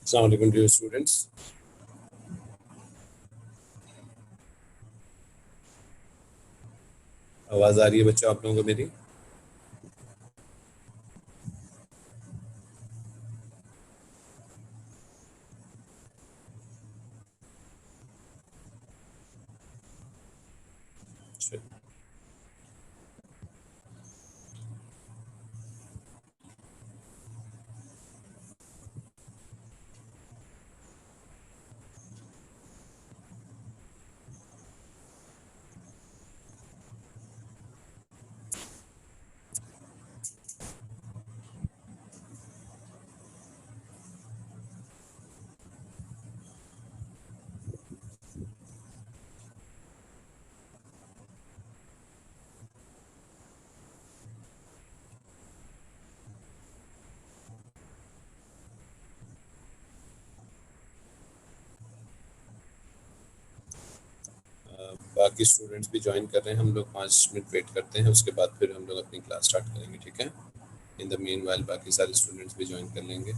अस्सलाम वालेकुम dear students. आवाज़ आ रही है बच्चों आप लोगों को मेरी? अच्छा। बाकी स्टूडेंट्स भी ज्वाइन कर रहे हैं। हम लोग 5 मिनट वेट करते हैं, उसके बाद फिर हम लोग अपनी क्लास स्टार्ट करेंगे, ठीक है? इन द मीन वाइल बाकी सारे स्टूडेंट्स भी ज्वाइन कर लेंगे।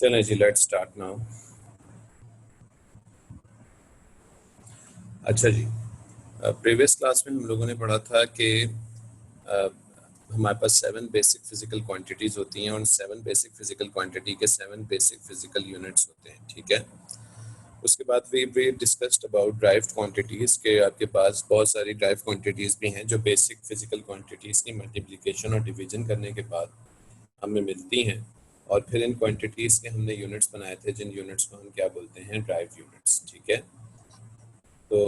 चलें जी, लेट्स स्टार्ट नाउ। अच्छा जी, प्रीवियस क्लास में हम लोगों ने पढ़ा था कि हमारे पास 7 बेसिक फिजिकल क्वांटिटीज़ होती हैं और 7 बेसिक फिजिकल क्वांटिटी के 7 बेसिक फिजिकल यूनिट्स होते हैं, ठीक है। उसके बाद we discussed about derived quantities के आपके पास बहुत सारी ड्राइव क्वांटिटीज़ भी हैं जो बेसिक फिजिकल क्वांटिटीज़ की मल्टीप्लिकेशन और डिवीजन करने के बाद हमें मिलती हैं, और फिर इन क्वांटिटीज़ के हमने यूनिट्स बनाए थे जिन यूनिट्स को हम क्या बोलते हैं, ड्राइव यूनिट्स, ठीक है। तो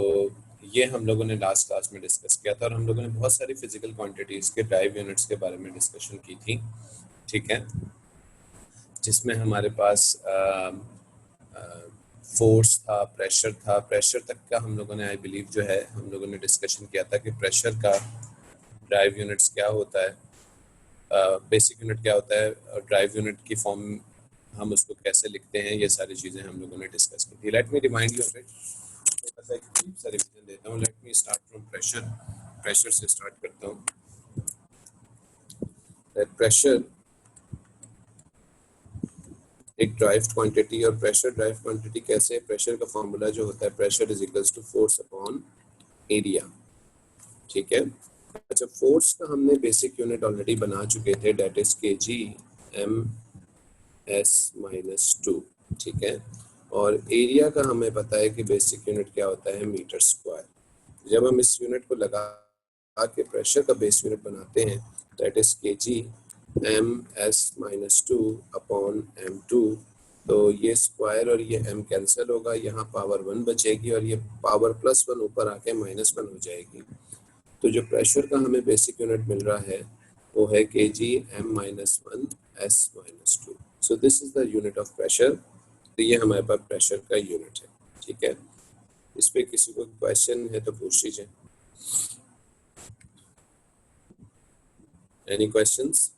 ये हम लोगों ने लास्ट क्लास में डिस्कस किया था और हम लोगों ने बहुत सारी फिजिकल क्वांटिटीज़ के ड्राइव यूनिट्स के बारे में डिस्कशन की थी, ठीक है, जिसमें हमारे पास फोर्स था, प्रेशर था। प्रेशर तक का हम लोगों ने आई बिलीव जो है हम लोगों ने डिस्कशन किया था कि प्रेशर का ड्राइव यूनिट्स क्या होता है, बेसिक यूनिट क्या होता है, और ड्राइव यूनिट की फॉर्म हम उसको कैसे लिखते हैं, ये सारी चीज़ें हम लोगों ने डिस्कस की थी। Let me remind you of it, थोड़ा सा एक डीप सा रिवीजन देता हूँ। Let me start from pressure. Pressure से स्टार्ट करता हूँ। प्रेशर एक ड्राइव क्वांटिटी, और प्रेशर ड्राइव क्वांटिटी कैसे है, प्रेशर का फॉर्मूला जो होता है, pressure is equals to force upon area, ठीक है। अच्छा, फोर्स का हमने बेसिक यूनिट ऑलरेडी बना चुके थे, that is k g m s minus two, ठीक है। और एरिया का हमें पता है कि बेसिक यूनिट क्या होता है, मीटर स्क्वायर। जब हम इस यूनिट को लगा के प्रेशर का बेस यूनिट बनाते हैं, that is k g m s minus two upon m two, तो ये स्क्वायर और ये m कैंसिल होगा, यहाँ पावर 1 बचेगी और ये पावर प्लस 1 ऊपर आके -1 हो जाएगी। तो जो प्रेशर का हमें बेसिक यूनिट मिल रहा है वो है k g m minus 1 s minus two. So this is the unit of pressure. तो ये हमारे पास प्रेशर का यूनिट है, ठीक है। इस पे किसी को क्वेश्चन है तो पूछ लीजिए। Any questions?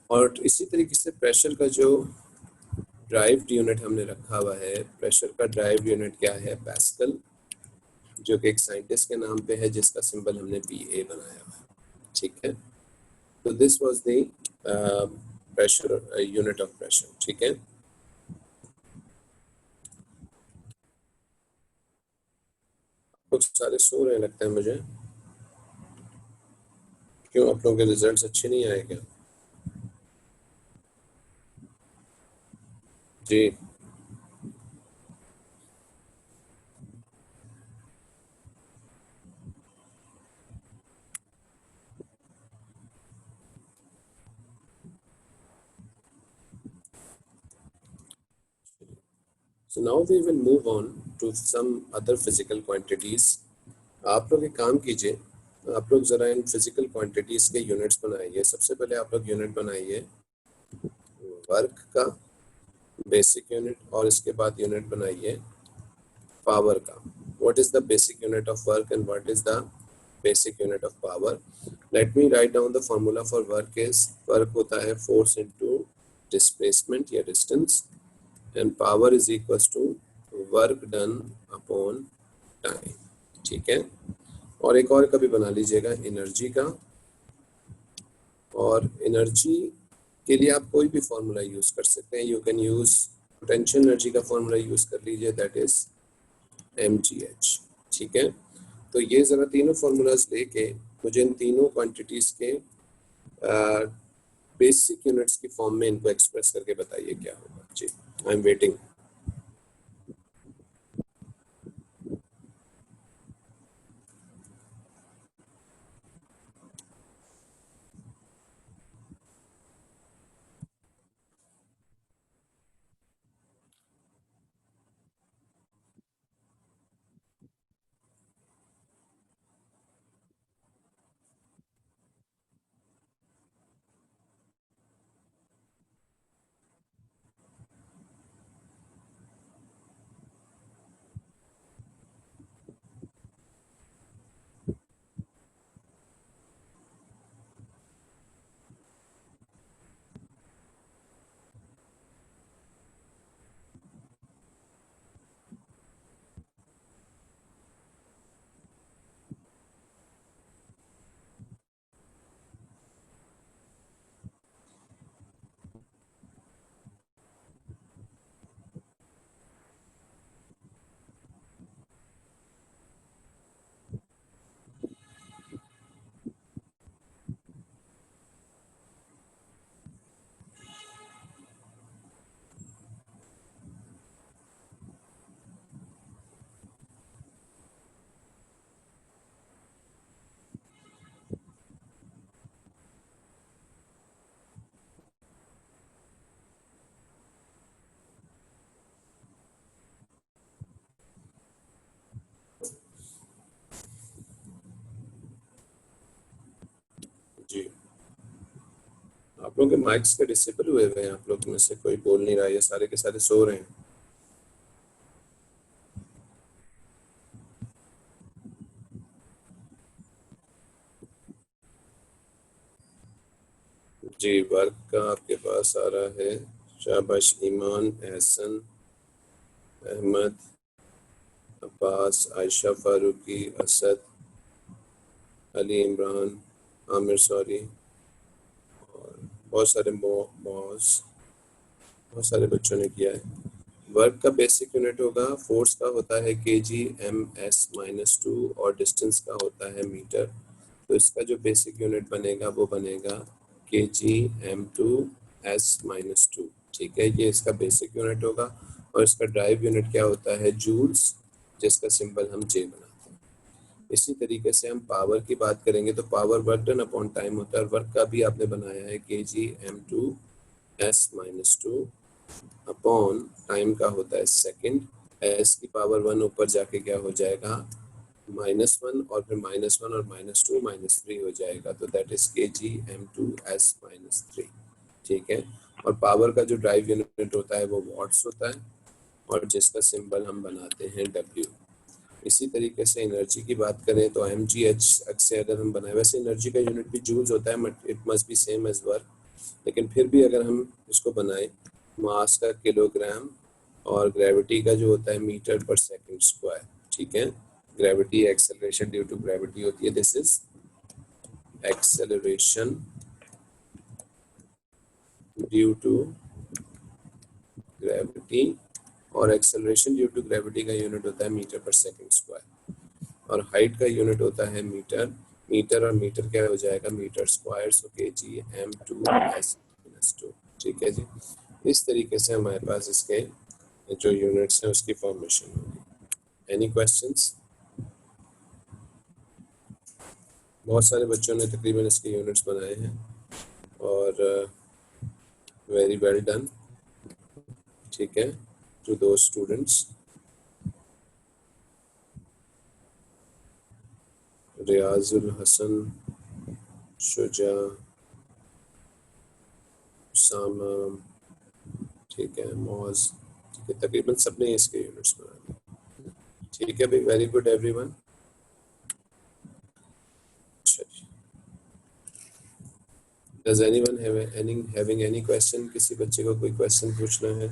और इसी तरीके से प्रेशर का जो ड्राइव्ड यूनिट हमने रखा हुआ है, प्रेशर का ड्राइव यूनिट क्या है, पास्कल, जो कि एक साइंटिस्ट के नाम पे है जिसका सिंबल हमने PA बनाया हुआ है, ठीक है। तो this was the pressure unit of pressure, ठीक है। कुछ सारे सो रहे हैं लगता है मुझे। क्यों, आप लोगों के रिजल्ट्स अच्छे नहीं आए क्या? जी। So now we will move on to some other physical quantities. आप लोग एक काम कीजिए, आप लोग ज़रा इन फिजिकल क्वांटिटीज़ के यूनिट्स बनाइए। सबसे पहले आप लोग यूनिट बनाइए वर्क का बेसिक यूनिट, और इसके बाद यूनिट बनाइए पावर का। What is the basic unit of work and what is the basic unit of power? Let me write down the formula for work is, work होता है force into displacement या distance, and power is equals to work done upon time, ठीक है। और एक और कभी बना लीजिएगा एनर्जी का, और एनर्जी के लिए आप कोई भी फॉर्मूला यूज कर सकते हैं। You can use potential energy का फॉर्मूला यूज कर लीजिए, दैट इज mgh, ठीक है। तो ये जरा तीनों फॉर्मूलाज लेके मुझे इन तीनों क्वांटिटीज के बेसिक यूनिट्स की फॉर्म में इनको एक्सप्रेस करके बताइए क्या होगा जी। I am waiting. क्योंकि माइक्स के डिसेबल हुए हुए हैं, आप लोग में से कोई बोल नहीं रहा है, सारे के सारे सो रहे हैं। जी, वर्क का आपके पास आ रहा है। शाबाश, ईमान, एहसन, अहमद, अब्बास, आयशा फारूकी, असद, अली इमरान, आमिर सॉरी, और बहुत सारे बहुत सारे बच्चों ने किया है। वर्क का बेसिक यूनिट होगा, फोर्स का होता है kg/m/2 और डिस्टेंस का होता है मीटर। तो इसका जो बेसिक यूनिट बनेगा वो बनेगा kg/m2s-2। ठीक है, ये इसका बेसिक यूनिट होगा। और इसका ड्राइव यूनिट क्या होता है? जूल्स, जिसका सिंबल हम J बनाते हैं। इसी तरीके से हम पावर की बात करेंगे तो power work done upon time होता है। वर्क का भी आपने बनाया है kg/m2s-2 अपॉन टाइम का होता है सेकंड। एस की पावर 1 ऊपर जाके क्या हो जाएगा? -1, और फिर -1 और -2 -3 हो जाएगा, तो दैट इज kg/m2s-3। ठीक है, और पावर का जो ड्राइव यूनिट होता है वो वॉट्स होता है, और जिसका सिंबल हम बनाते हैं W। इसी तरीके से एनर्जी की बात करें तो mgh से अगर हम बनाए, वैसे एनर्जी का यूनिट भी जूल्स होता है, but it must be same as work. लेकिन फिर भी अगर हम इसको बनाए, मास का किलोग्राम और ग्रेविटी का जो होता है मीटर पर सेकंड स्क्वायर। ठीक है, gravity acceleration due to gravity होती है, this is acceleration due to gravity, और एक्सेलरेशन ड्यू टू ग्रेविटी का यूनिट होता है मीटर पर सेकंड स्क्वायर, और हाइट का यूनिट होता है मीटर। मीटर और मीटर क्या हो जाएगा? Metre square, so kg/m2s-2। ठीक है जी, इस तरीके से हमारे पास इसके जो यूनिट्स हैं उसकी फॉर्मेशन होगी। Any questions? बहुत सारे बच्चों ने तकरीबन इसके यूनिट्स बनाए हैं, और वेरी वेल डन। ठीक है, टू दो स्टूडेंट्स, रियाजुल हसन, शुजा, उसामा, ठीक है, मौज, ठीक है, तकरीबन सबने इसके यूनिट्स बनाए। ठीक है भाई, very good everyone. Does anyone having any question? किसी बच्चे को कोई क्वेश्चन पूछना है?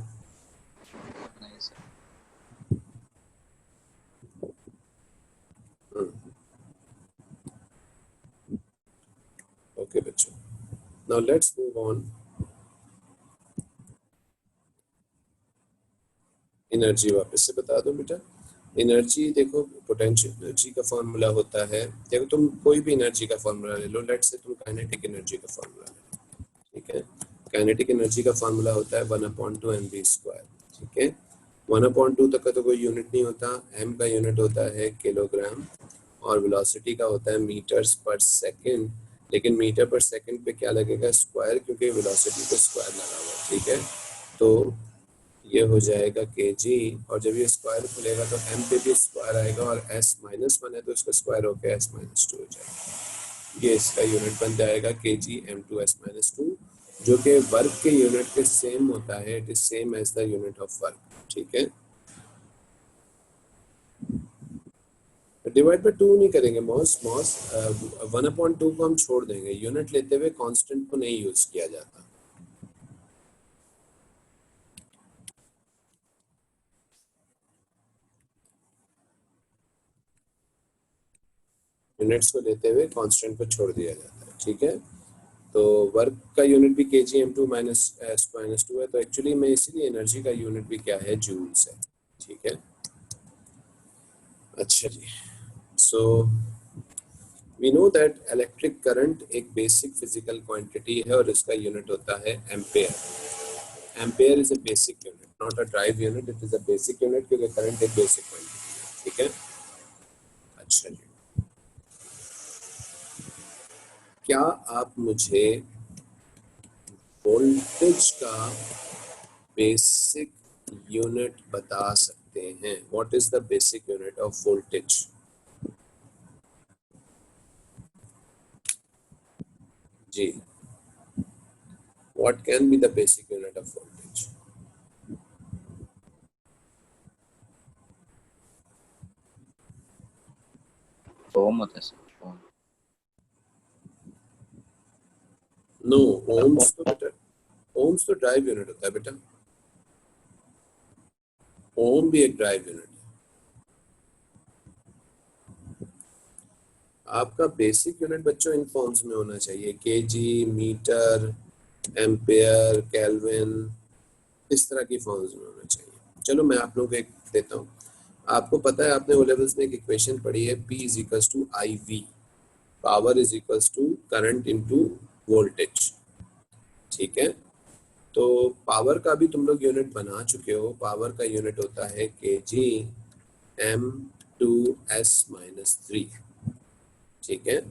ओके बच्चों, now let's move on. Energy वापस से बता दो बेटा। एनर्जी देखो, पोटेंशियल एनर्जी का फॉर्मूला होता है, देखो तुम कोई भी एनर्जी का फॉर्मूला ले लो, लेट्स से तुम काइनेटिक एनर्जी का फॉर्मूला ले लो। ठीक है, काइनेटिक एनर्जी का फॉर्मूला होता है 1/2mv²। ठीक है, 1/2 तक का तो कोई यूनिट नहीं होता, m का यूनिट होता है किलोग्राम, और वेलोसिटी का होता है मीटर्स पर सेकंड। लेकिन मीटर पर सेकंड पे क्या लगेगा? स्क्वायर, क्योंकि वेलोसिटी पे स्क्वायर लगा हुआ है। ठीक है, तो ये हो जाएगा kg, और जब ये स्क्वायर खुलेगा तो m पे भी स्क्वायर आएगा, और s-1 है तो इसका स्क्वायर होकर s-2 हो जाएगा। ये इसका यूनिट बन जाएगा kg/m2s-2, जो कि वर्क के यूनिट के सेम होता है, it is same as the unit of work. ठीक है, डिवाइड बाय 2 नहीं करेंगे मॉस 1/2 को हम छोड़ देंगे, यूनिट लेते हुए कांस्टेंट को नहीं यूज किया जाता। यूनिट्स को लेते हुए कांस्टेंट को छोड़ दिया जाता है। ठीक है, तो वर्क का यूनिट भी kg/m2s-2 है, तो एक्चुअली में इसीलिए एनर्जी का यूनिट भी क्या है? जूल्स है। ठीक है, अच्छा जी, so we know that electric current एक बेसिक फिजिकल क्वांटिटी है, और इसका यूनिट होता है ampere. Ampere is a basic unit, not a drive unit, it is a basic unit, क्योंकि करंट एक बेसिक क्वांटिटी है। ठीक है, अच्छा जी, क्या आप मुझे वोल्टेज का बेसिक यूनिट बता सकते हैं? What is the basic unit of voltage? जी, What can be the basic unit of voltage? Ohm होता है सर, ओम। No, ohms तो बेटा, ohms तो ड्राइव यूनिट होता है बेटा, ओम भी एक ड्राइव यूनिट है। आपका बेसिक यूनिट बच्चों इन फॉर्म्स में होना चाहिए, केजी, मीटर, एम्पेयर, केल्विन, इस तरह की फॉर्म्स में होना चाहिए। चलो मैं आप लोगों को एक देता हूँ। आपको पता है, आपने ओ लेवल्स में एक इक्वेशन पढ़ी है, P is equals to I V, power is equals to current into voltage. ठीक है, तो पावर का भी तुम लोग यूनिट बना चुके हो। पावर का यूनिट होता है kg m two s minus 3। ठीक है,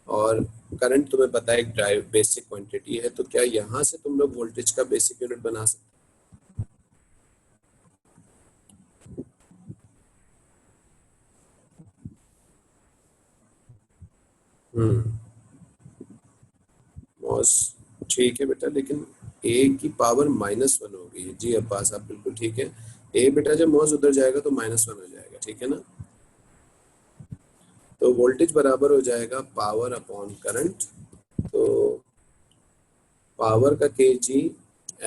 और करंट तुम्हें पता है एक ड्राइव बेसिक क्वांटिटी है, तो क्या यहाँ से तुम लोग वोल्टेज का बेसिक यूनिट बना सकते हो? मॉस ठीक है बेटा, लेकिन ए की पावर -1 हो गई है। जी अब्बास आप बिल्कुल ठीक है। ए बेटा जब मॉस उधर जाएगा तो -1 हो जाएगा, ठीक है ना। तो वोल्टेज बराबर हो जाएगा पावर अपॉन करंट। तो पावर का केजी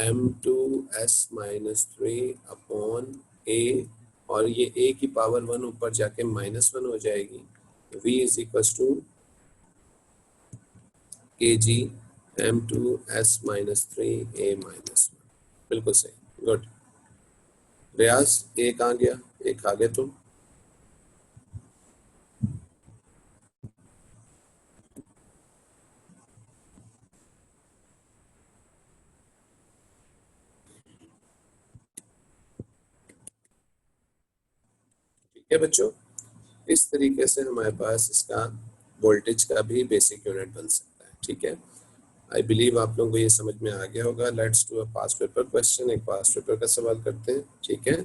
m2s-3 अपॉन ए, और ये ए की पावर 1 ऊपर जाके -1 हो जाएगी। v is equal to kg m2s-3 a -1। बिल्कुल सही, गुड। रियाज ए कहाँ गया? एक आ गए तुम। ठीक है बच्चों, इस तरीके से हमारे पास इसका वोल्टेज का भी बेसिक यूनिट बन सकता है। ठीक है, आई बिलीव आप लोगों को ये समझ में आ गया होगा। Let's do a past paper question. एक पास्ट पेपर का सवाल करते हैं, ठीक है।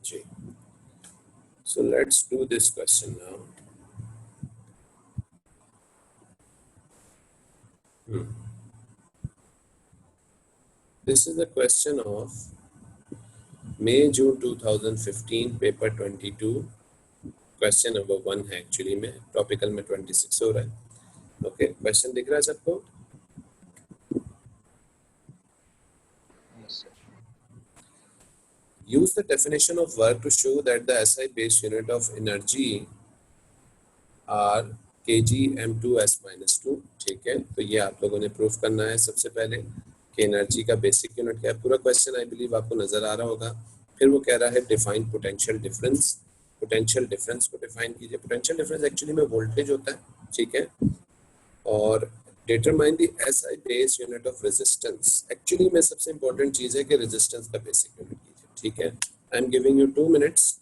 जी, so let's do this question now. This is the question of May-June 2015, paper 22, question number 1 है एक्चुअली में, टॉपिकल में 26 हो रहा है। ओके, क्वेश्चन दिख रहा है सबको? Yes sir. Use the definition of work to show that the SI base unit of energy are kg m2s-2। ठीक है, तो ये आप लोगों ने प्रूफ करना है सबसे पहले कि एनर्जी का बेसिक यूनिट क्या है। पूरा क्वेश्चन आई बिलीव आपको नजर आ रहा होगा। फिर वो कह रहा है define potential difference. Potential difference को डिफाइन कीजिए। पोटेंशियल डिफरेंस एक्चुअली में वोल्टेज होता है, ठीक है। और determine the SI base unit of resistance. Actually में सबसे इंपॉर्टेंट चीज है कि रेजिस्टेंस का बेसिक यूनिट कीजिए, ठीक है। I am giving you 2 minutes,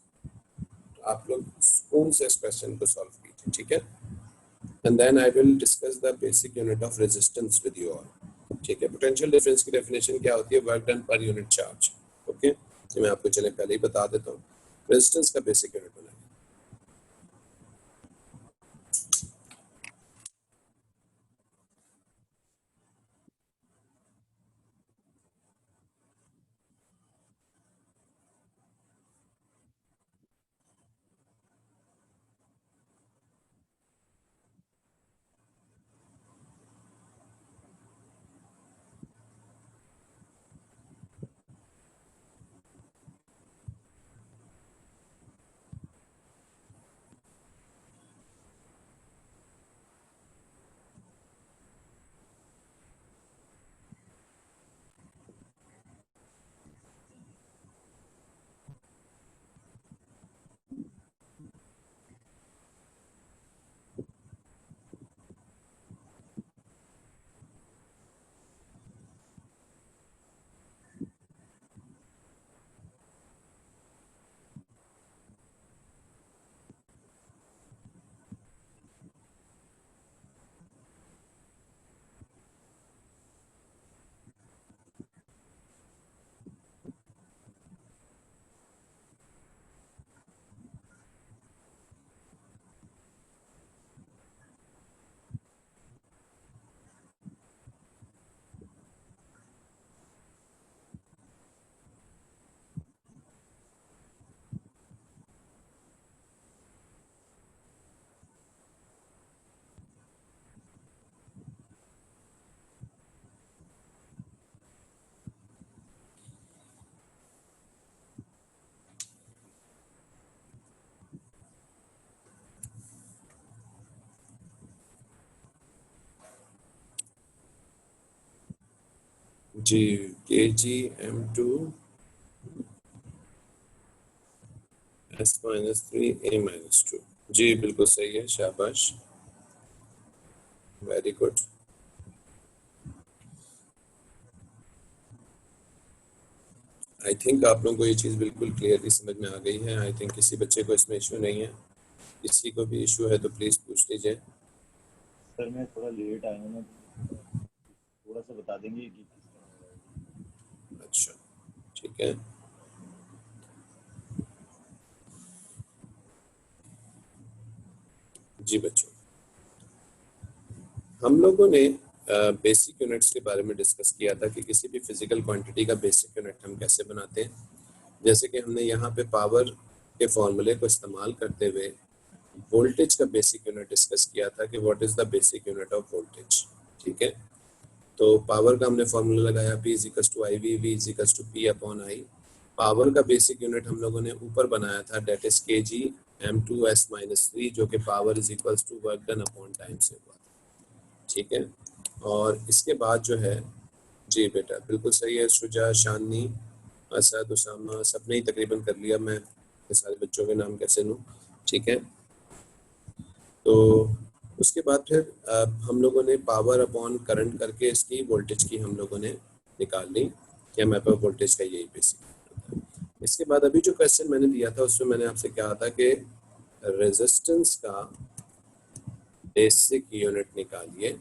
आप लोग सुकून से इस क्वेश्चन को सॉल्व कीजिए, ठीक है। and then I will discuss the basic unit of resistance with you all। ठीक है, पोटेंशियल डिफरेंस की डेफिनेशन क्या होती है? Work done per unit charge. Okay, ये मैं आपको चले पहले ही बता देता हूँ। रेजिस्टेंस का बेसिक यूनिट बनाएंगे। जी Kg m2 s-3 a-2 जी बिल्कुल सही है, शाबाश, वेरी गुड। आई थिंक आप लोगों को ये चीज़ बिल्कुल क्लियरली समझ में आ गई है। आई थिंक किसी बच्चे को इसमें इशू नहीं है, किसी को भी इशू है तो प्लीज़ पूछ लीजिए। सर मैं थोड़ा लेट आया हूँ, थोड़ा सा बता देंगे कि किस तरह होगा। अच्छा ठीक है, जी बच्चों, हम लोगों ने बेसिक यूनिट्स के बारे में डिस्कस किया था कि किसी भी फिजिकल क्वांटिटी का बेसिक यूनिट हम कैसे बनाते हैं। जैसे कि हमने यहाँ पे पावर के फॉर्मूले को इस्तेमाल करते हुए वोल्टेज का बेसिक यूनिट डिस्कस किया था कि what is the basic unit of voltage. ठीक है, तो पावर का हमने फॉर्मूला लगाया P is equals to IV, V is equals to P upon I। Power का बेसिक यूनिट हम लोगों ने ऊपर बनाया था, डेट इज kg m2s-3, जो कि power is equals to work done upon time से हुआ। ठीक है, और इसके बाद जो है, जी बेटा बिल्कुल सही है, शुजा, शानी, असद, उसामा, सबने ही तकरीबन कर लिया, मैं सारे बच्चों के नाम कैसे लूँ। ठीक है, तो उसके बाद फिर हम लोगों ने पावर अपॉन करंट करके इसकी वोल्टेज की हम लोगों ने निकाल ली कि हमारे पास वोल्टेज का यही बेसिक। इसके बाद अभी जो क्वेश्चन मैंने दिया था उसमें मैंने आपसे कहा था कि रेजिस्टेंस का बेसिक यूनिट निकालिए।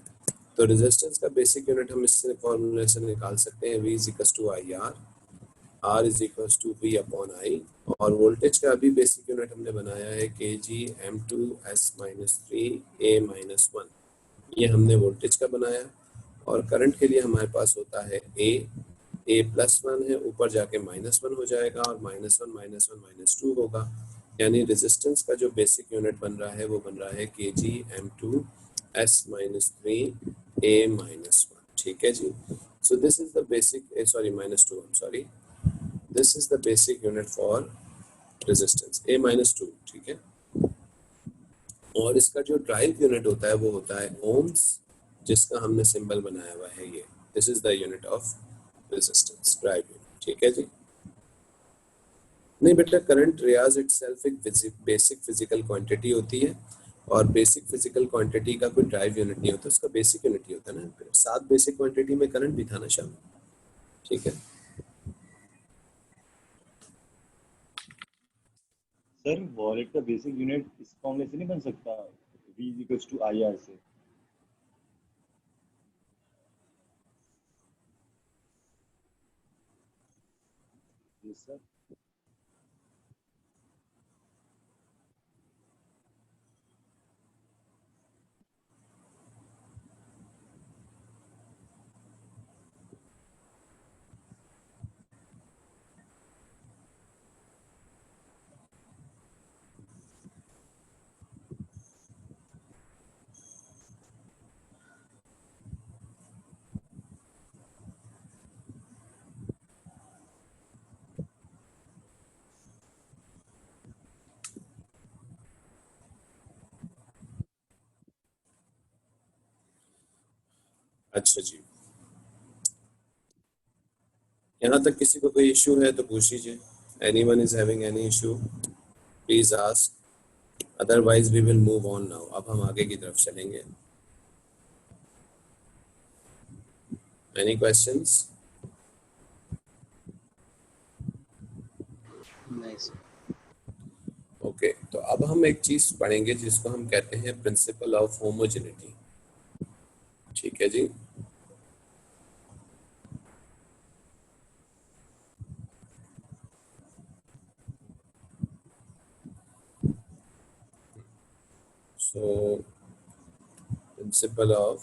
तो रेजिस्टेंस का बेसिक यूनिट हम इस फॉर्मूले से निकाल सकते हैं, V is equals to IR, R is equals to V upon I। और वोल्टेज का अभी बेसिक यूनिट हमने बनाया है kg m2s-3 a-1, ये हमने वोल्टेज का बनाया। और करंट के लिए हमारे पास होता है a +1 है, ऊपर जाके -1 हो जाएगा, और -1 -2 होगा, यानी रेजिस्टेंस का जो बेसिक यूनिट बन रहा है वो बन रहा है kg m2s-3 a-1। ठीक है जी, so this is the basic, sorry -2, sorry, this is the basic unit for resistance a-2। ठीक है, और इसका जो ड्राइव यूनिट होता है वो होता है ओम्स, जिसका हमने सिंबल बनाया हुआ है ये, this is the unit of resistance, drive unit. ठीक है जी, नहीं बेटा, करंट रियाज इटसेल्फ एक बेसिक फिजिकल क्वांटिटी होती है, और बेसिक फिजिकल क्वांटिटी का कोई ड्राइव यूनिट नहीं होता, उसका बेसिक यूनिट ही होता है ना। 7 बेसिक क्वांटिटी में करंट भी था ना शाम। ठीक है सर वॉलेट का बेसिक यूनिट इस फॉर्मूले से नहीं बन सकता, V इक्वल्स टू IR से। Yes sir. अच्छा जी, यहाँ तक किसी को कोई इशू है तो पूछ लीजिए। Anyone is having any issue, please ask, otherwise we will move on now. अब हम आगे की तरफ चलेंगे। Any questions? नहीं सर। ओके, तो अब हम एक चीज पढ़ेंगे जिसको हम कहते हैं प्रिंसिपल ऑफ होमोजेनिटी। ठीक है जी, सो प्रिंसिपल ऑफ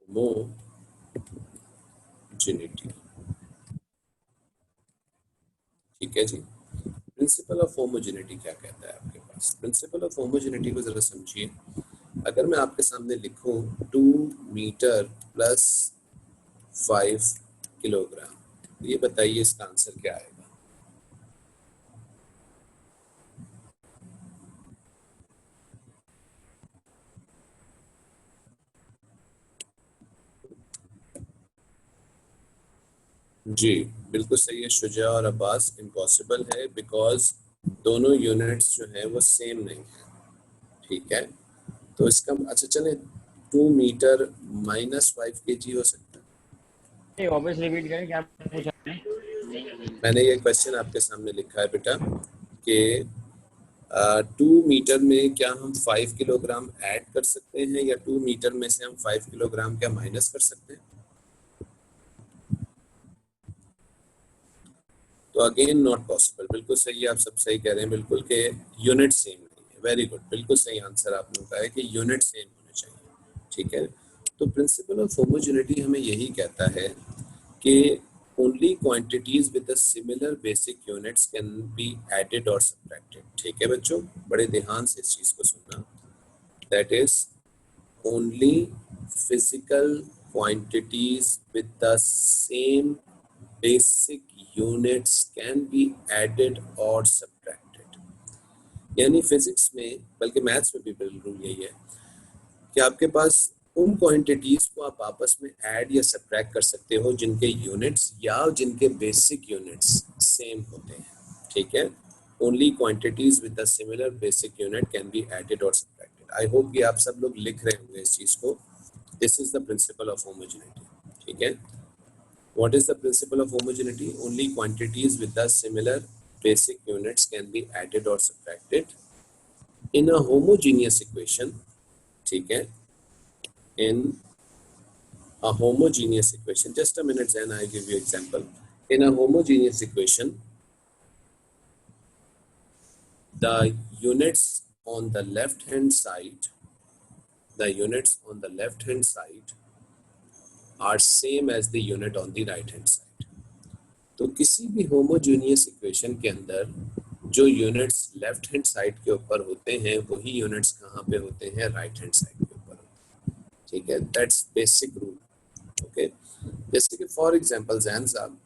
होमोजेनिटी। ठीक है जी, प्रिंसिपल ऑफ होमोजेनिटी क्या कहता है आपके पास? प्रिंसिपल ऑफ होमोजेनिटी को जरा समझिए। अगर मैं आपके सामने लिखूं 2 मीटर प्लस 5 किलोग्राम, ये बताइए इसका आंसर क्या आएगा? जी बिल्कुल सही है शुजा और अब्बास, इम्पॉसिबल है बिकॉज दोनों यूनिट्स जो है वो सेम नहीं है, ठीक है। तो इसका अच्छा चले 2 मीटर -5 kg हो सकता है। नहीं वापस रिपीट करें क्या पूछा आपने? मैंने ये क्वेश्चन आपके सामने लिखा है बेटा कि 2 मीटर में क्या हम 5 किलोग्राम ऐड कर सकते हैं या 2 मीटर में से हम 5 किलोग्राम क्या माइनस कर सकते हैं। तो अगेन नॉट पॉसिबल, बिल्कुल सही, आप सब सही कह रहे हैं बिल्कुल के यूनिट सेम नहीं है। वेरी गुड, बिल्कुल सही आंसर आपने कहा है कि यूनिट सेम होने चाहिए, ठीक है। तो प्रिंसिपल ऑफ होमोजेनिटी हमें यही कहता है कि only quantities with the similar basic units can be added और सब्ट्रैक्टेड, ठीक है बच्चों, बड़े ध्यान से इस चीज को सुनना। That is only physical quantities with the same basic units can be added और सब्ट्रैक्टेड। यानी फिजिक्स में, बल्कि मैथ्स में भी बिल्कुल यही है कि आपके पास उन क्वांटिटीज को आप आपस में ऐड या सब्ट्रैक्ट कर सकते हो जिनके यूनिट्स या जिनके बेसिक यूनिट्स सेम होते हैं, ठीक है। Only quantities with the similar basic unit can be added और सब्ट्रैक्टेड। आई होप कि आप सब लोग लिख रहे होंगे इस चीज को। This is the principle of homogeneity, ठीक है। What is the principle of homogeneity? Only quantities with the similar basic units can be added or subtracted. In a homogeneous equation, ठीक है, in a homogeneous equation, just a minute Zain, I give you example. In a homogeneous equation, the units on the left hand side, the units on the left hand side are same as the unit on the right hand side. तो किसी भी homogeneous equation के अंदर जो units left hand side के ऊपर होते हैं वही यूनिट्स कहाँ पे होते हैं, राइट हैंड साइड के ऊपर, ठीक है। That's basic rule, okay. जैसे कि फॉर एग्जांपल जैन साहब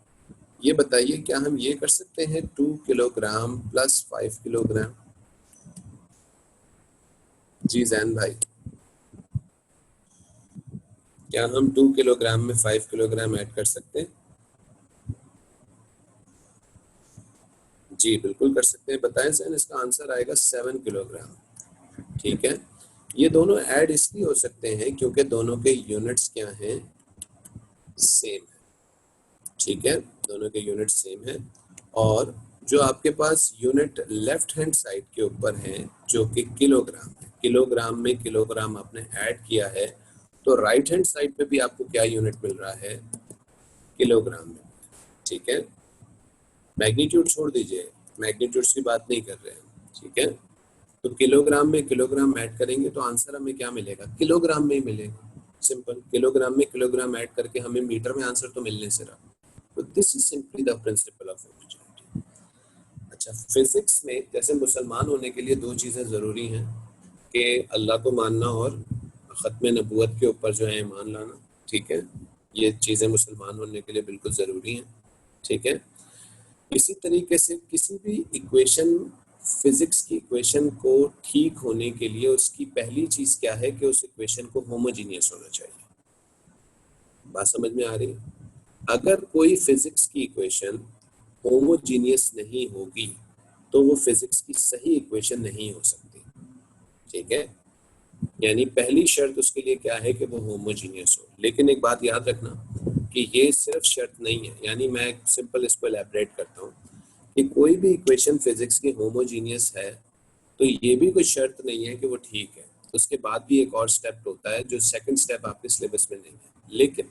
ये बताइए, क्या हम ये कर सकते हैं 2 किलोग्राम प्लस 5 किलोग्राम? जी जैन भाई, क्या हम 2 किलोग्राम में 5 किलोग्राम ऐड कर सकते हैं? जी बिल्कुल कर सकते हैं, बताएं जैन। इसका आंसर आएगा 7 किलोग्राम, ठीक है। ये दोनों ऐड इसलिए हो सकते हैं क्योंकि दोनों के यूनिट्स क्या हैं, सेम है, ठीक है। दोनों के यूनिट सेम है और जो आपके पास यूनिट लेफ्ट हैंड साइड के ऊपर है जो कि किलोग्राम है, किलोग्राम में किलोग्राम आपने ऐड किया है, तो राइट हैंड साइड पे भी आपको क्या यूनिट मिल रहा है, किलोग्राम में, ठीक है। मैग्नीट्यूड छोड़ दीजिए, मैग्नीट्यूड्स की बात नहीं कर रहे हैं, ठीक है। तो किलोग्राम में किलोग्राम ऐड करेंगे तो आंसर हमें क्या मिलेगा, किलोग्राम में ही मिलेगा, सिंपल। किलोग्राम में किलोग्राम ऐड करके हमें मीटर में आंसर तो मिलने से रहा। तो this is simply the principle of homogeneity. अच्छा, फिजिक्स में जैसे मुसलमान होने के लिए 2 चीज़ें ज़रूरी हैं कि अल्लाह को मानना और ख़त्म नबूवत के ऊपर जो है ईमान लाना, ठीक है। ये चीज़ें मुसलमान होने के लिए बिल्कुल ज़रूरी हैं, ठीक है। इसी तरीके से किसी भी इक्वेशन, फिजिक्स की इक्वेशन को ठीक होने के लिए उसकी पहली चीज़ क्या है कि उस इक्वेशन को होमोजीनियस होना चाहिए। बात समझ में आ रही है? अगर कोई फिजिक्स की इक्वेशन होमोजीनियस नहीं होगी तो वो फिजिक्स की सही इक्वेशन नहीं हो सकती, ठीक है। यानी पहली शर्त उसके लिए क्या है कि वो होमोजीनियस हो। लेकिन एक बात याद रखना कि ये सिर्फ शर्त नहीं है, यानी मैं सिंपल इसको एलैबोरेट करता हूँ कि कोई भी इक्वेशन फिजिक्स की होमोजीनियस है तो ये भी कोई शर्त नहीं है कि वो ठीक है। उसके बाद भी एक और स्टेप होता है जो सेकंड स्टेप आपके सिलेबस में नहीं है, लेकिन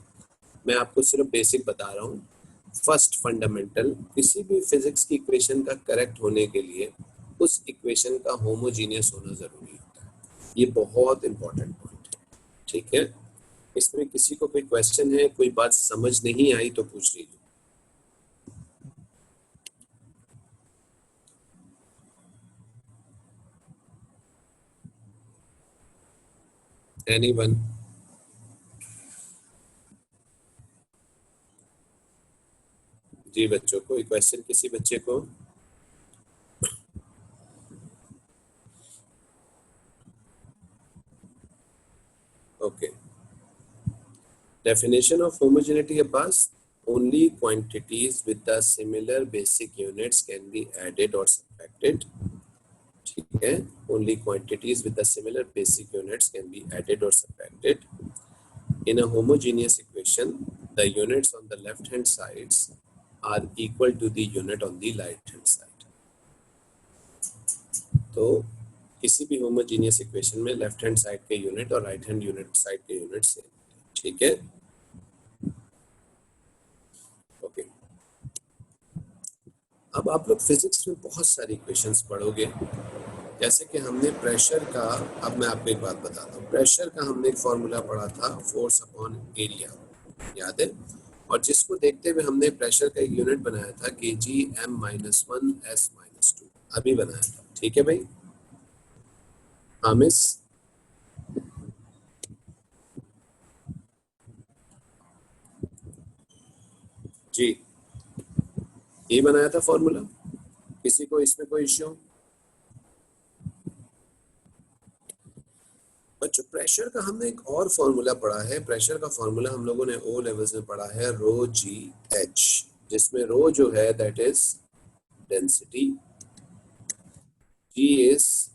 मैं आपको सिर्फ बेसिक बता रहा हूँ। फर्स्ट फंडामेंटल, किसी भी फिजिक्स की इक्वेशन का करेक्ट होने के लिए उस इक्वेशन का होमोजीनियस होना जरूरी होता है। ये बहुत इंपॉर्टेंट पॉइंट है, ठीक है। इसमें किसी को कोई क्वेश्चन है, कोई बात समझ नहीं आई तो पूछ लीजिए। एनीवन? जी बच्चों, कोई क्वेश्चन किसी बच्चे को? ओके, डेफिनेशन ऑफ होमोजेनिटी के पास only quantities with the similar basic units can be added or subtracted. ठीक है, only quantities with the similar basic units can be added or subtracted. In a homogeneous equation, the units on the left hand sides are equal to the unit on the right hand side. तो किसी भी homogeneous equation में left hand side के unit और right hand unit side के unit same, ठीक है। Okay, अब आप लोग फिजिक्स में बहुत सारी इक्वेशंस पढ़ोगे, जैसे कि हमने प्रेशर का, अब मैं आपको एक बात बताता हूँ, प्रेशर का हमने एक फॉर्मूला पढ़ा था फोर्स अपॉन एरिया, याद है, और जिसको देखते हुए हमने प्रेशर का एक यूनिट बनाया था kg(m-1 s-2), अभी बनाया था, ठीक है भाई। हामिस, जी ये बनाया था फॉर्मूला, किसी को इसमें कोई इश्यू? बच्चों प्रेशर का हमने एक और फॉर्मूला पढ़ा है, प्रेशर का फॉर्मूला हम लोगों ने ओ लेवल्स में पढ़ा है, रो जी एच, जिसमें रो जो है that is density, g is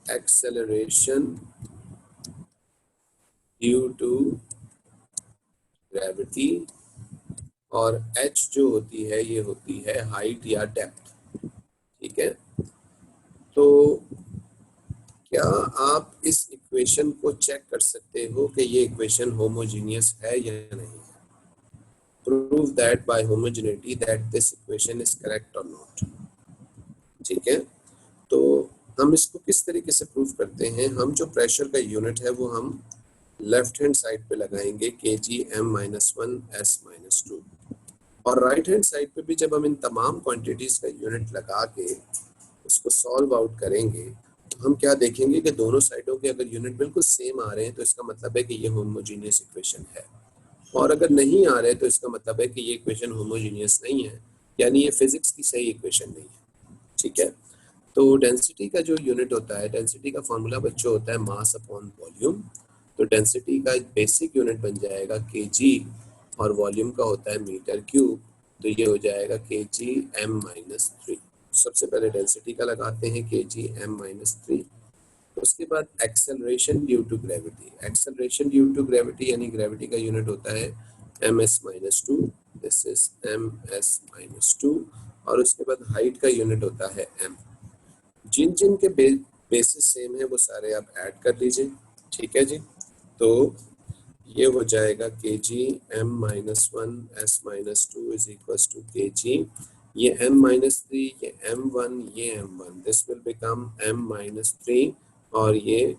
acceleration due to gravity, और एच जो होती है ये होती है हाइट या डेप्थ, ठीक है। तो क्या आप इस इक्वेशन को चेक कर सकते हो कि ये इक्वेशन होमोजीनियस है या नहीं है? Prove that bye homogeneity that this equation is correct और नॉट, ठीक है। तो हम इसको किस तरीके से प्रूव करते हैं? हम जो प्रेशर का यूनिट है वो हम लेफ्ट हैंड साइड पे लगाएंगे kg(m-1 s-2), और राइट हैंड साइड पे भी जब हम इन तमाम क्वांटिटीज का यूनिट लगा के उसको सॉल्व आउट करेंगे तो हम क्या देखेंगे कि दोनों साइडों के अगर यूनिट बिल्कुल सेम आ रहे हैं तो इसका मतलब है कि ये होमोजीनियस इक्वेशन है, और अगर नहीं आ रहे तो इसका मतलब है कि ये इक्वेशन होमोजीनियस नहीं है, यानी ये फिजिक्स की सही इक्वेशन नहीं है, ठीक है। तो डेंसिटी का जो यूनिट होता है, डेंसिटी का फॉर्मूला बच्चों होता है मास अपॉन वॉल्यूम, तो डेंसिटी का बेसिक यूनिट बन जाएगा kg और वॉल्यूम का होता है मीटर क्यूब, तो ये हो जाएगा kg(m-3). सबसे पहले डेंसिटी का लगाते हैं kg(m-3), उसके बाद acceleration due to gravity, acceleration due to gravity यानी ग्रेविटी का यूनिट होता है ms-2, दिस इज ms-2, और उसके बाद हाइट का यूनिट होता है m। जिन जिन के बेसिस सेम है वो सारे आप ऐड कर लीजिए, ठीक है जी। तो ये हो जाएगा kg(m-1 s-2) is equals to kg, ये m-3, ये m1, ये m1, this will become m-3, और ये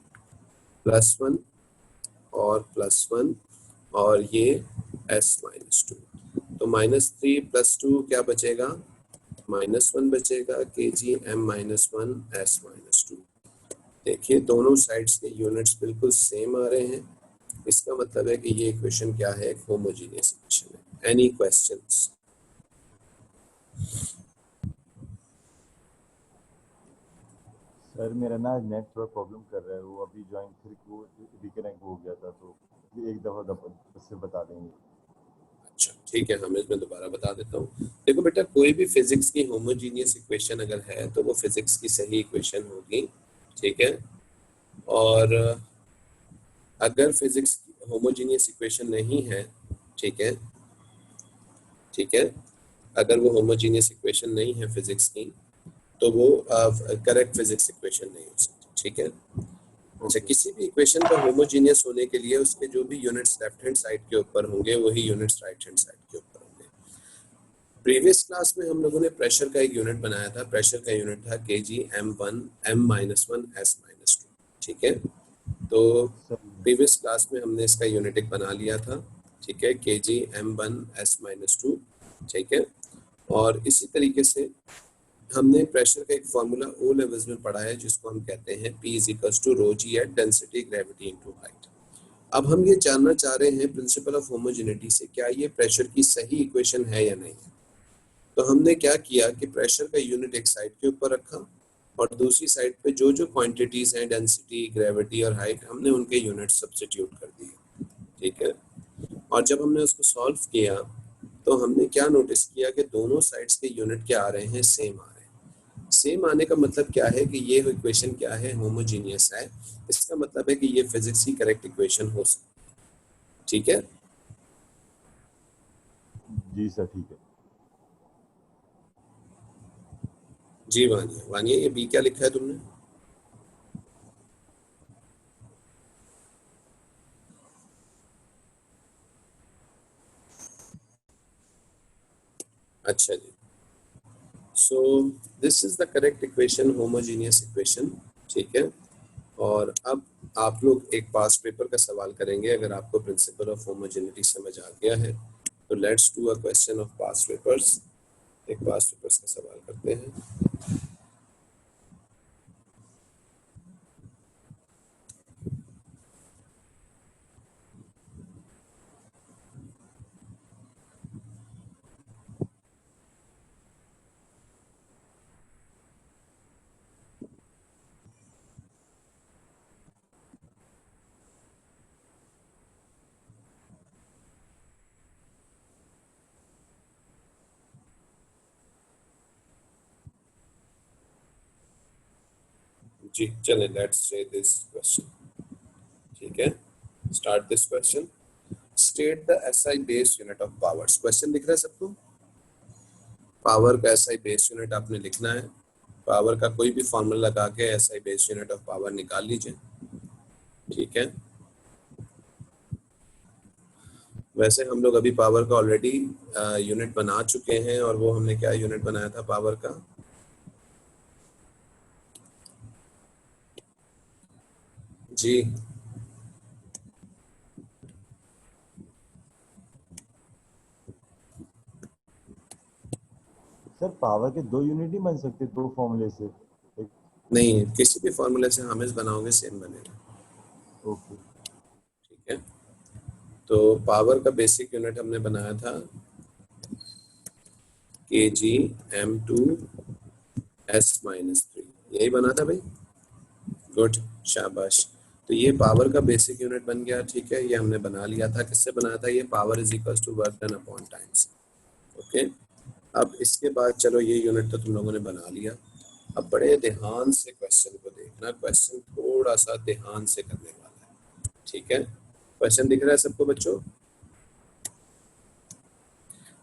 +1 और +1, और ये s-2, तो -3 + 2 क्या बचेगा? -1 बचेगा, kg(m-1 s-2). देखिए दोनों साइड्स के यूनिट्स बिल्कुल सेम आ रहे हैं, इसका मतलब है कि ये इक्वेशन क्या है? एक होमोजीनियस इक्वेशन है। Any questions? सर मेरा ना नेट थोड़ा प्रॉब्लम कर रहा है, वो अभी ज्वाइन फिर वो रिकनेक्ट हो गया था, तो एक दफ़ा उससे बता देंगे। अच्छा ठीक है, हम इसमें दोबारा बता देता हूँ। देखो बेटा, कोई भी फिजिक्स की होमोजीनियस इक्वेशन अगर है तो वो फिजिक्स की सही इक्वेशन होगी, ठीक है। और अगर फिजिक्स की होमोजीनियस इक्वेशन नहीं है, ठीक है, ठीक है, अगर वो होमोजीनियस इक्वेशन नहीं है फिजिक्स की तो वो करेक्ट फिजिक्स इक्वेशन नहीं हो सकती, ठीक है। अच्छा, किसी भी इक्वेशन का होमोजीनियस होने के लिए उसके जो भी यूनिट्स लेफ्ट हैंड साइड के ऊपर होंगे वही यूनिट्स राइट हैंड साइड के ऊपर होंगे। प्रीवियस क्लास में हम लोगों ने प्रेशर का एक यूनिट बनाया था, प्रेशर का यूनिट था kg(m-1 s-2), ठीक है। तो प्रीवियस क्लास में हमने इसका यूनिट एक बना लिया था, ठीक है, kg(m-1 s-2), ठीक है। और इसी तरीके से हमने प्रेशर का एक फॉर्मूला ओ लेवल्स में पढ़ा है जिसको हम कहते हैं P = ρg एट डेंसिटी ग्रेविटी इनटू हाइट। अब हम ये जानना चाह रहे हैं प्रिंसिपल ऑफ होमोजेनिटी से, क्या ये प्रेशर की सही इक्वेशन है या नहीं है। तो हमने क्या किया कि प्रेशर का यूनिट एक साइड के ऊपर रखा और दूसरी साइड पे जो जो क्वांटिटीज हैं, डेंसिटी, ग्रेविटी और हाइट, हमने उनके यूनिट सब्स्टिट्यूट कर दिए, ठीक है। और जब हमने उसको सॉल्व किया तो हमने क्या नोटिस किया कि दोनों साइड्स के यूनिट क्या आ रहे हैं, सेम आ रहे हैं। सेम आने का मतलब क्या है कि ये इक्वेशन क्या है, होमोजीनियस है। इसका मतलब है कि ये फिजिक्स की करेक्ट इक्वेशन हो सकती है। ठीक है जी सर ठीक है। जी वानिया, वानिया ये बी क्या लिखा है तुमने? अच्छा जी, so this is the correct equation, homogeneous equation. ठीक है, और अब आप लोग एक पास पेपर का सवाल करेंगे। अगर आपको प्रिंसिपल ऑफ होमोजेनिटी समझ आ गया है तो let's do a question of pass papers. एक पास पेपर्स का सवाल करते हैं। जी चले, लेट्स से दिस क्वेश्चन। ठीक है, start this question. State the SI base unit of powers. Question दिख रहा है सबको? पावर का एसआई बेस यूनिट आपने लिखना है। पावर का कोई भी फॉर्मूला लगा के SI base unit of power निकाल लीजिए। ठीक है, वैसे हम लोग अभी पावर का ऑलरेडी यूनिट बना चुके हैं, और वो हमने क्या यूनिट बनाया था पावर का? जी सर पावर के 2 यूनिट ही बन सकते 2 फॉर्मूले से एक। नहीं, किसी भी फॉर्मूले से हमें बनाओगे सेम बनेगा। ओके। ठीक है, तो पावर का बेसिक यूनिट हमने बनाया था k g m two s minus three, यही बना था भाई। गुड, शाबाश। तो ये पावर का बेसिक यूनिट बन गया। ठीक है, ये हमने बना लिया था। किससे बनाया था ये? Power is equal to work done upon times. Okay, अब इसके बाद चलो ये यूनिट तो तुम लोगों ने बना लिया। अब बड़े ध्यान से क्वेश्चन को देखना, क्वेश्चन थोड़ा सा ध्यान से करने वाला है। ठीक है, क्वेश्चन दिख रहा है सबको बच्चों?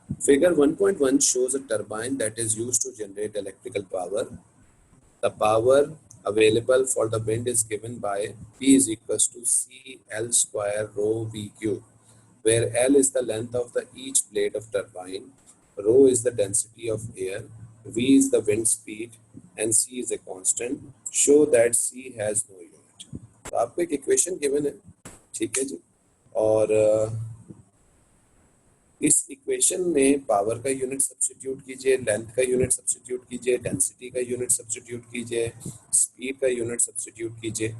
Figure 1.1 shows a turbine that is used to generate electrical power. The power available for the wind is given by P is equals to C L square rho V cube, where L is the length of the each blade of turbine, rho is the density of air, V is the wind speed, and C is a constant. Show that C has no unit. तो आपको एक equation given है, ठीक है जी, और इस equation में power का यूनिट सब्स्टिट्यूट कीजिए, लेंथ का यूनिट सब्स्टिट्यूट कीजिए, डेंसिटी का यूनिट सब्स्टिट्यूट कीजिए, स्पीड का यूनिट सब्स्टिट्यूट कीजिए,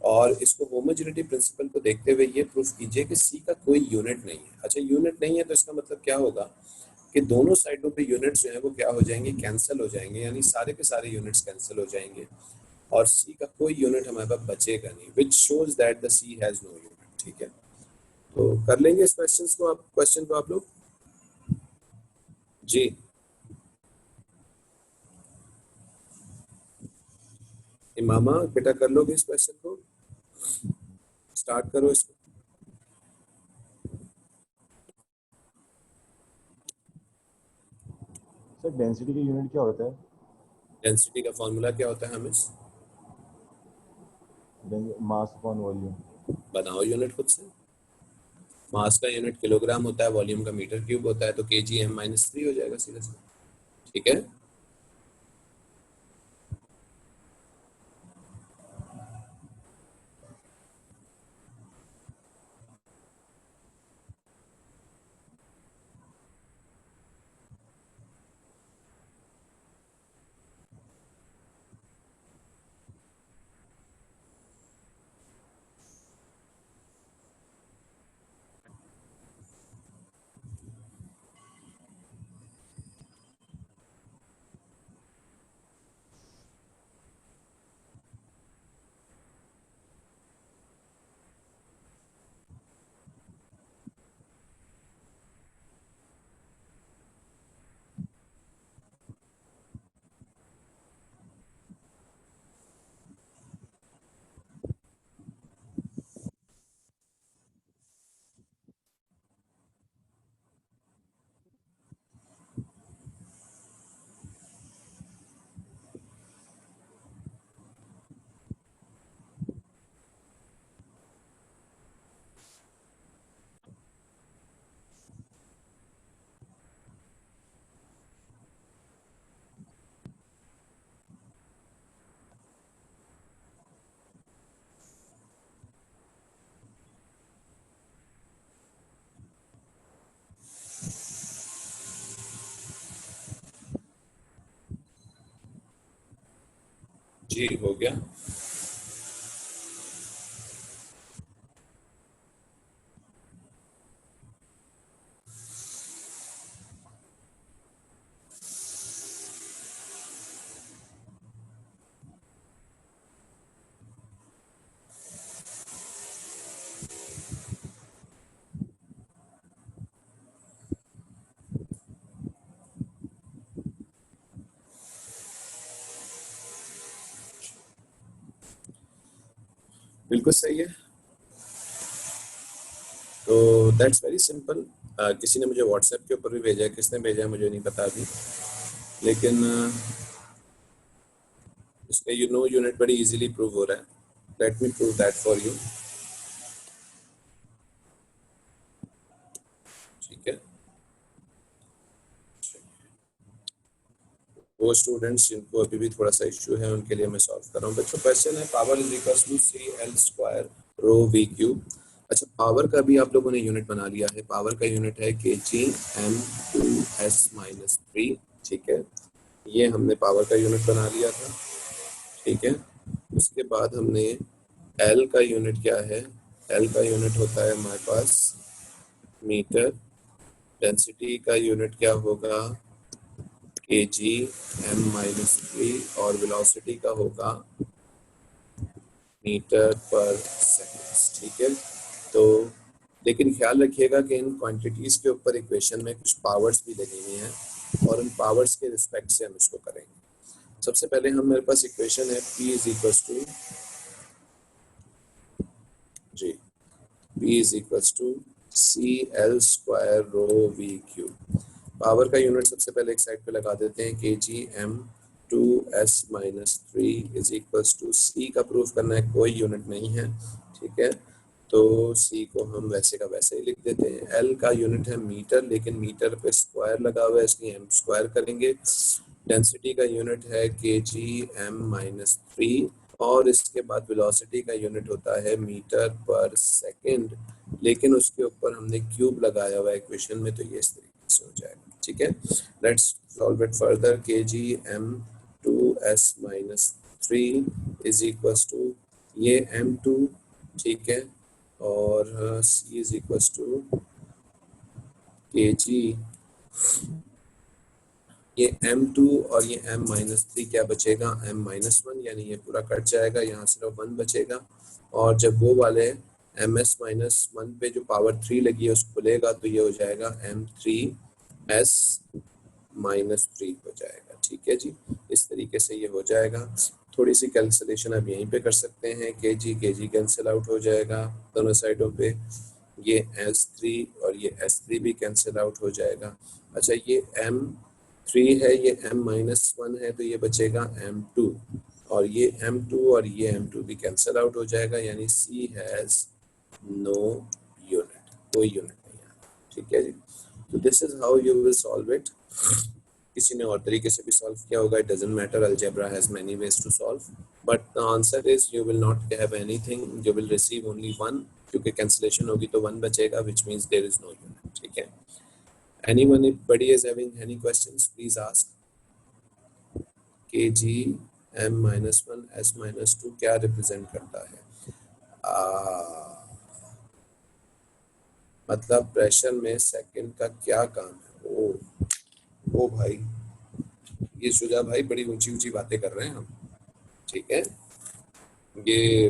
और इसको होमोजेनिटी प्रिंसिपल को देखते हुए ये प्रूफ कीजिए कि सी का कोई यूनिट नहीं है। अच्छा, यूनिट नहीं है तो इसका मतलब क्या होगा कि दोनों साइडों पे यूनिट्स जो है वो क्या हो जाएंगे, कैंसिल हो जाएंगे, यानी सारे के सारे यूनिट्स कैंसिल हो जाएंगे, और सी का कोई यूनिट हमारे पास बचेगा नहीं, which shows that the C has no unit. ठीक है, तो कर लेंगे इस क्वेश्चन को आप लोग। जी इमामा बेटा, कर लोगे इस क्वेश्चन को? स्टार्ट करो इसको। सर डेंसिटी का यूनिट क्या होता है? डेंसिटी का फॉर्मूला क्या होता है हमें? Mass upon volume. बनाओ यूनिट खुद से। मास का यूनिट किलोग्राम होता है, वॉल्यूम का मीटर क्यूब होता है, तो के जी एम माइनस थ्री हो जाएगा सीधा सीधा। ठीक है, जी हो गया। बिल्कुल सही है। तो दैट्स वेरी सिंपल। किसी ने मुझे व्हाट्सएप के ऊपर भी भेजा है, किसने भेजा है मुझे नहीं पता अभी, लेकिन इसका यूनिट बड़ी इजीली प्रूव हो रहा है। Let me prove that for you. ठीक है, वो स्टूडेंट्स जिनको अभी भी थोड़ा सा इश्यू है उनके लिए मैं सॉल्व कर रहा हूँ। बच्चों क्वेश्चन है power is equals to CL² rho V cube. अच्छा, पावर का भी आप लोगों ने यूनिट बना लिया है। पावर का यूनिट है kgm2s-3। ठीक है, ये हमने पावर का यूनिट बना लिया था। ठीक है, उसके बाद हमने L का यूनिट क्या है, L का यूनिट होता है हमारे पास मीटर। डेंसिटी का यूनिट क्या होगा, kgm-3 और वेलोसिटी का होगा मीटर पर सेकेंड। ठीक है, तो लेकिन ख्याल रखिएगा कि इन क्वांटिटीज के ऊपर इक्वेशन में कुछ पावर्स भी लगी हुई हैं और उन पावर्स के रिस्पेक्ट से हम इसको करेंगे। सबसे पहले हम मेरे पास इक्वेशन है P is equals to g P is equals to CL² rho V cube. Power का यूनिट सबसे पहले एक साइड पे लगा देते हैं, kgm2s-3 is equals to C का प्रूफ करना है, कोई यूनिट नहीं है। ठीक है, तो C को हम वैसे का वैसे ही लिख देते हैं। L का यूनिट है मीटर, लेकिन मीटर पे स्क्वायर लगा हुआ है इसलिए हम स्क्वायर करेंगे। डेंसिटी का यूनिट है kgm-3 और इसके बाद वेलोसिटी का यूनिट होता है मीटर पर सेकंड, लेकिन उसके ऊपर हमने क्यूब लगाया हुआ है इक्वेशन में, तो ये इस तरीके से हो जाएगा। ठीक है, let's solve it further. kgm2s-3 is equals to ये m2, ठीक है, और c is equals to kg, ये m2 और ये m-3 क्या बचेगा, m-1, यानी ये पूरा कट जाएगा, यहाँ सिर्फ 1 बचेगा। और जब वो वाले ms-1 पे जो पावर 3 लगी है उसको खुलेगा तो ये हो जाएगा m3s-3 हो जाएगा। ठीक है जी, इस तरीके से ये हो जाएगा। थोड़ी सी कैंसिलेशन अब यहीं पे कर सकते हैं, kg कैंसिल आउट हो जाएगा दोनों साइडों पे, ये s3 और ये s3 भी कैंसिल आउट हो जाएगा। अच्छा, ये m3 है, ये m-1 है, तो ये बचेगा m2, और ये m2 और ये m2 भी कैंसिल आउट हो जाएगा, यानी C हैज नो यूनिट, कोई यूनिट नहीं है। ठीक है जी, तो this is how you will solve it. किसी ने और तरीके से भी सॉल्व किया होगा, it doesn't matter, algebra has many ways to solve, but the answer is you will not have anything, you will receive only 1, क्योंकि कैंसिलेशन होगी तो 1 बचेगा, which means there is no unit. ठीक है, anybody is having any questions, please ask। kgm-1 s-2 क्या represent करता है, मतलब प्रेशर में सेकंड का क्या काम है। ओ भाई, ये शुजा भाई बड़ी ऊंची ऊंची बातें कर रहे हैं हम। ठीक है, ये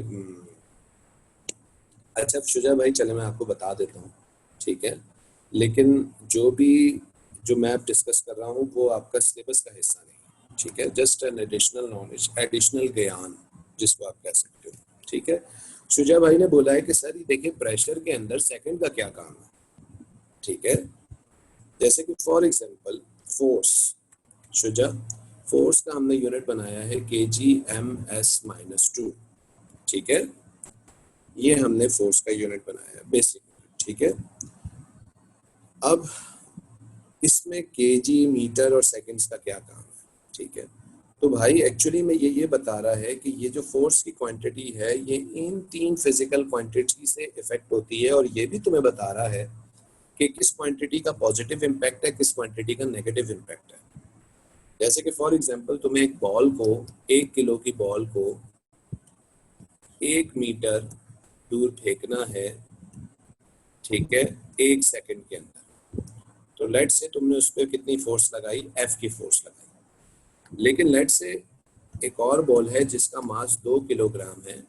अच्छा शुजा भाई, चले मैं आपको बता देता हूँ। ठीक है, लेकिन जो मैं डिस्कस कर रहा हूँ वो आपका सिलेबस का हिस्सा नहीं। ठीक है, just an additional knowledge, additional ज्ञान जिसको आप कह सकते हो। ठीक है, शुजा भाई ने बोला है कि सर ये देखिए प्रेशर के अंदर सेकंड का क्या काम है। ठीक है, जैसे कि for example force, Shuja force का हमने यूनिट बनाया है kgm-2। ठीक है, ये हमने फोर्स का यूनिट बनाया है बेसिक। ठीक है, अब इसमें केजी, मीटर और सेकंड्स का क्या काम है। ठीक है, तो भाई एक्चुअली में ये बता रहा है कि ये जो फोर्स की क्वांटिटी है ये इन 3 फिजिकल क्वांटिटी से इफेक्ट होती है, और ये भी तुम्हें बता रहा है कि किस क्वांटिटी का पॉजिटिव इम्पैक्ट है, किस क्वांटिटी का नेगेटिव इम्पैक्ट है। जैसे कि फॉर एग्जांपल तुम्हें एक बॉल को, 1 किलो की बॉल को 1 मीटर दूर फेंकना है, ठीक है, 1 सेकंड के अंदर। तो लेट से तुमने उस पर कितनी फोर्स लगाई, F की फोर्स लगाई। लेकिन लेट से एक और बॉल है जिसका मास 2 किलोग्राम है,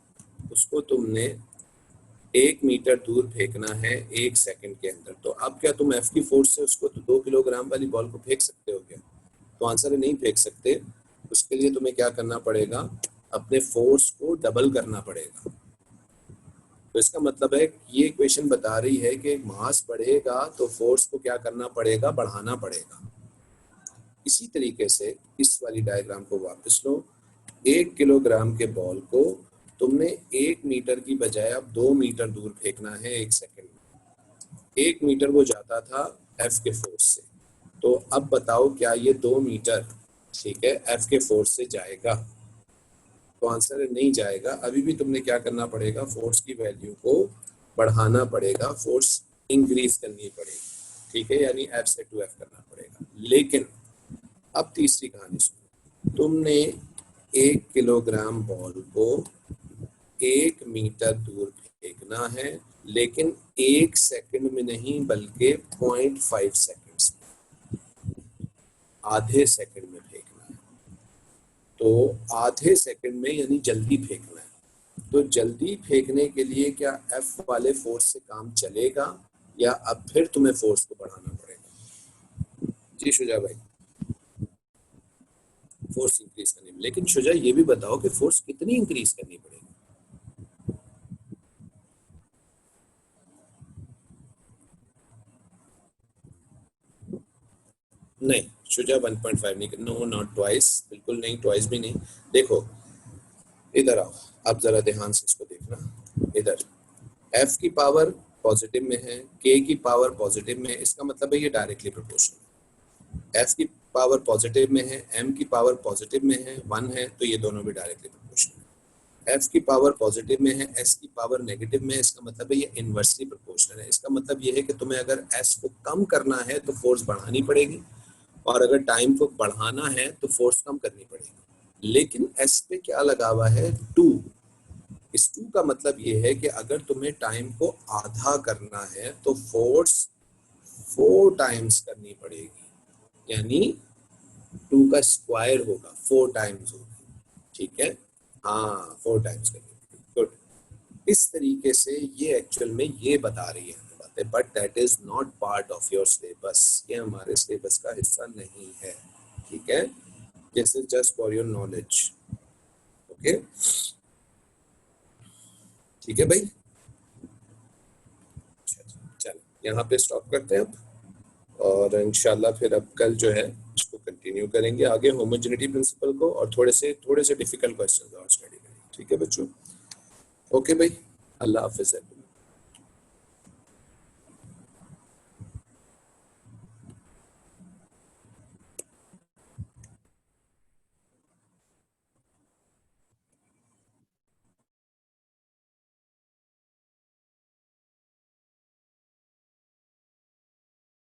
उसको तुमने 1 मीटर दूर फेंकना है 1 सेकंड के अंदर। तो अब क्या तुम F की फोर्स से उसको 2 किलोग्राम वाली बॉल को फेंक सकते हो क्या? तो आंसर है नहीं फेंक सकते। उसके लिए तुम्हें क्या करना पड़ेगा, अपने फोर्स को डबल करना पड़ेगा। तो इसका मतलब है ये इक्वेशन बता रही है कि मास बढ़ेगा तो फोर्स को क्या करना पड़ेगा, बढ़ाना पड़ेगा। इसी तरीके से इस वाली डायग्राम को वापस लो। 1 किलोग्राम के बॉल को तुमने 1 मीटर की बजाय अब 2 मीटर दूर फेंकना है 1 सेकंड में। 1 मीटर वो जाता था F के फोर्स से, तो अब बताओ क्या ये 2 मीटर, ठीक है, F के फोर्स से जाएगा? तो आंसर है नहीं जाएगा। अभी भी तुमने क्या करना पड़ेगा, फोर्स की वैल्यू को बढ़ाना पड़ेगा, फोर्स इंक्रीज करनी पड़ेगी, ठीक है, यानी F से 2F करना पड़ेगा। लेकिन अब तीसरी कहानी सुनो, तुमने 1 किलोग्राम बॉल को 1 मीटर दूर फेंकना है, लेकिन 1 सेकंड में नहीं बल्कि 0.5 सेकंड्स में, आधे सेकंड में फेंकना है। तो आधे सेकंड में यानी जल्दी फेंकना है। तो जल्दी फेंकने के लिए क्या F वाले फोर्स से काम चलेगा या अब फिर तुम्हें फोर्स को बढ़ाना पड़ेगा? जी शुजा भाई, फोर्स इंक्रीज करनी, लेकिन शुजा ये भी बताओ कि फोर्स कितनी इंक्रीज करनी पड़ेगी? नहीं शुजा 1.5 नहीं, नो नॉट ट्वाइस, बिल्कुल नहीं, ट्वाइस भी नहीं। देखो इधर आओ, आप जरा ध्यान से इसको देखना। इधर F की पावर पॉजिटिव में है, K की पावर पॉजिटिव में है, इसका मतलब है ये डायरेक्टली प्रोपोर्शनल। F की पावर पॉजिटिव में है, M की पावर पॉजिटिव में है, 1 है, तो ये दोनों भी डायरेक्टली प्रोपोर्शनल है। F की पावर पॉजिटिव में है, S की पावर नेगेटिव में है, इसका मतलब है ये इनवर्सली प्रोपोर्शनल है। इसका मतलब ये है कि तुम्हें अगर S को कम करना है तो फोर्स बढ़ानी पड़ेगी, और अगर टाइम को बढ़ाना है तो फोर्स कम करनी पड़ेगी। लेकिन S पे क्या लगा हुआ है, 2। इस 2 का मतलब ये है कि अगर तुम्हें टाइम को आधा करना है तो फोर्स 4 टाइम्स करनी पड़ेगी, यानी 2 का स्क्वायर होगा, 4 टाइम्स होगी, ठीक है, हाँ 4 टाइम्स करनी पड़ेगी। गुड। इस तरीके से ये एक्चुअल में ये बता रही है हमें बातें, but that is not part of your syllabus. ये हमारे सिलेबस का हिस्सा नहीं है, ठीक है, this is just for your knowledge. Okay ठीक है भाई, चलो यहाँ पे स्टॉप करते हैं अब, और इंशाल्लाह फिर अब कल जो है इसको कंटिन्यू करेंगे आगे, होमोजेनिटी प्रिंसिपल को, और थोड़े से डिफिकल्ट क्वेश्चंस और स्टडी करेंगे, ठीक है बच्चों। ओके भाई, अल्लाह हाफिज़।